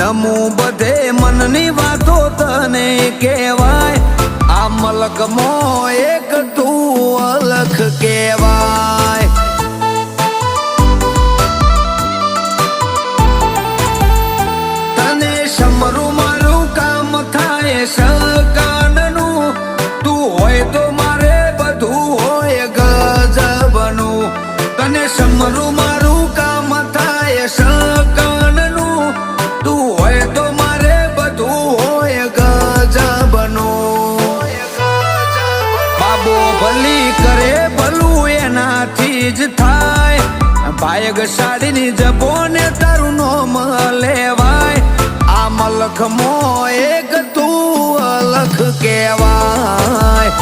નમું બધે મનની વાતો તને કહેવાય આ મલકમાં એક તું અલખ કહેવાય તને સમરું મારું કામ થાય સકાનનું તું હોય તો મારે બધું હોય ગજબનું તને સમરું મારું કામ થાય સકાનનું તું હોય તો મારે બધું હોય ગજબનું બાબો ભલી કરે ભલું એનાથી જ થાય ભાયગ સાડીની જબોને તારું નોમ લેવાય આ મલખમાં એક તું અલખ કહેવાય